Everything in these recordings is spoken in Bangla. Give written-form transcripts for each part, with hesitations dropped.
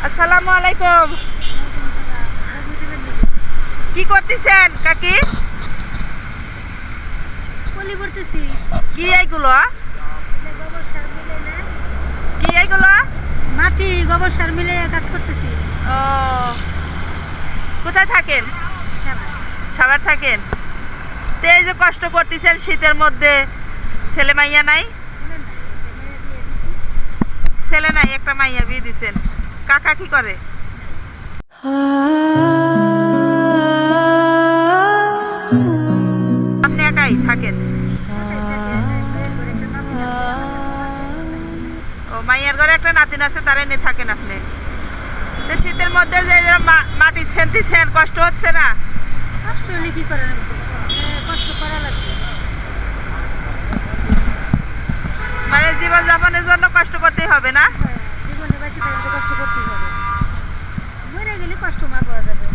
আসসালামু আলাইকুম। কি করতেছেন কাকি? পলি করতেছি। কি এইগুলো? কি এইগুলো? মাটি গোবর সার মিলে কাজ করতেছি। ও, কোথায় থাকেন? সবার থাকেন। তো এই যে কষ্ট করতেছেন শীতের মধ্যে, ছেলে মাইয়া নাই? ছেলে নাই, একটা মাইয়া বিয়ে দিছেন। কাকা কি করে? আপনি একাই থাকেন? ও, মাইয়ার ঘরে একটা নাতিন আছে, তারা নিয়ে থাকেন আপনি। তো শীতের মধ্যে যে মাটি ছেনতেছেন, কষ্ট হচ্ছে না? কষ্ট হলে কি করা লাগবে? কষ্ট করা লাগবে। মানে জীবন যাপনের জন্য কষ্ট করতেই হবে না? জীবনে বেঁচে থাকতে কষ্ট করতেই হবে। মরে গেলে কষ্ট মা পাওয়া যাবে।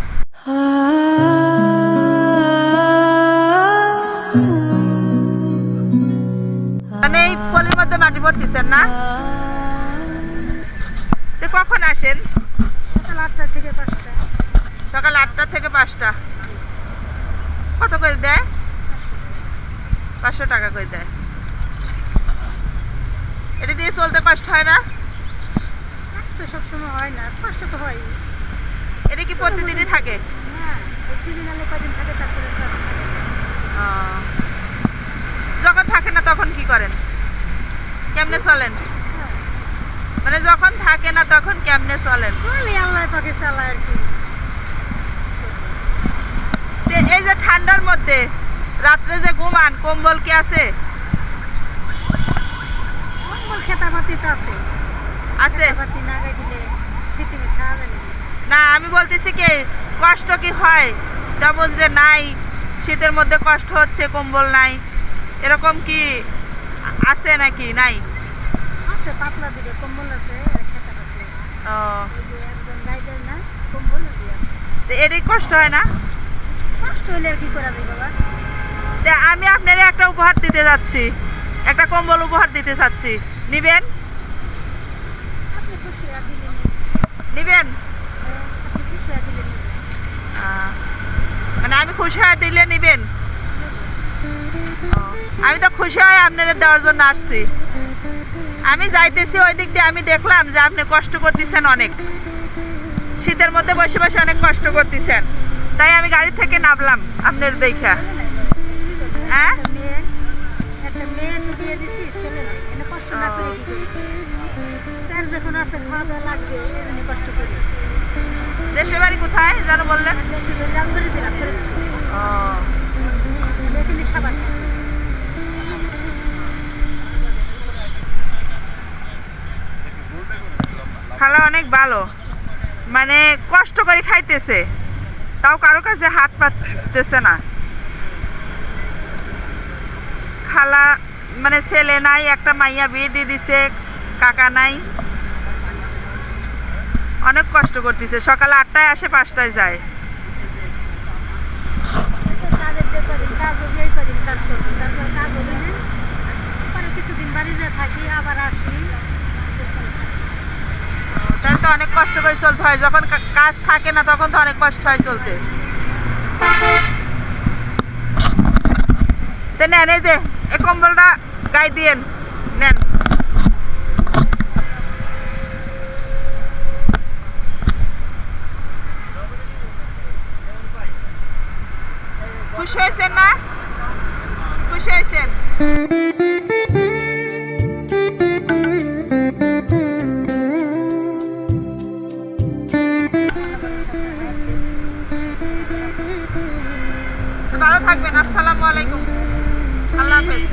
মানে এই পলির মধ্যে মাটি ভরতেছেন না? তো কখন আসেন? সকাল 8টা থেকে 5টা। সকাল 8টা থেকে 5টা। কত করে দেয়? 500 টাকা করে দেয়। এটা দিয়ে চলতে কষ্ট হয় না? কষ্ট সবসময় হয় না, কষ্ট তো হয়। এটা কি প্রতিদিনই থাকে? না, এই সিজনালে কদিন থাকে তারপরে কাজ থাকে না। ও, যখন থাকে না তখন কি করেন? কেমনে চলেন? মানে যখন থাকে না তখন কেমনে চলেন? বলি আল্লাহ পাকে চালায় আর কি। তো এই যে ঠান্ডার মধ্যে রাত্রে যে ঘুমান, কম্বল কি আছে? কম্বল খেতাপাতি তো আছে। আছে? খেতাপাতি না গাই দিলে শীতে খাওয়া যাবে না। না, আমি বলতেছি কি কষ্ট কি হয়? যেমন যে নাই, শীতের মধ্যে কষ্ট হচ্ছে, কম্বল নাই, এরকম কি আছে নাকি নাই? আছে পাতলা দিবে কম্বল আছে, খেতাপাতি আছে। ও, এই যে একজন গাই দেয় না, কম্বল দিয়ে আছে। তো এরই কষ্ট হয় না? কষ্ট হইলে আর কি করা যায় বাবা? তো আমি আপনার একটা উপহার দিতে যাচ্ছি, একটা কম্বল উপহার দিতে চাচ্ছি, নিবেন? আপনি খুশি আর দিলে নিবেন? আপনি খুশি আর দিলে নেবেন। মানে আমি খুশি হয়ে দিলে নিবেন? ও, আমি তো খুশি হয়ে আপনারা দেওয়ার জন্য আসছি। আমি যাইতেছি ওই দিক দিয়ে, আমি দেখলাম যে আপনি কষ্ট করতেছেন অনেক, শীতের মধ্যে বসে বসে অনেক কষ্ট করতেছেন, তাই আমি গাড়ি থেকে নামলাম আপনার দেখা। হ্যাঁ, একটা মেয়ে তো বিয়ে দিছি, ছেলে নাই, এনে কষ্ট না করে কি করি? তার যখন আছে খাওয়া দাওয়া লাগবে, এনে কষ্ট করি। দেশের বাড়ি কোথায় যেন বললেন? রামবাড়ি জেলা ফরিদপুর। ও, এখানে সাবান। খালা অনেক ভালো, মানে কষ্ট করে খাইতেছে, তাও কারো কাছে হাত পাততেছে না। খালা মানে ছেলে নাই, একটা মাইয়া বিয়ে দিয়ে দিছে, কাকা নাই, অনেক কষ্ট করতেছে। সকাল 8টায় আসে, 5টায় যায়। কাজের যে কদিন কাজ হবে, এই কদিন কাজ করবো, তারপর কাজ হবে না, পরে কিছুদিন বাড়িতে থাকি, আবার আসি। তাহলে তো অনেক কষ্ট করে চলতে হয়, যখন কাজ থাকে না তখন তো অনেক কষ্ট হয় চলতে। তো নেন, এই যে এই কম্বলটা গায়ে দিয়েন, নেন। খুশি হয়েছেন না? খুশি হয়েছেন? ভালো থাকবেন। আসসালামু আলাইকুম। আল্লাহ হাফেজ।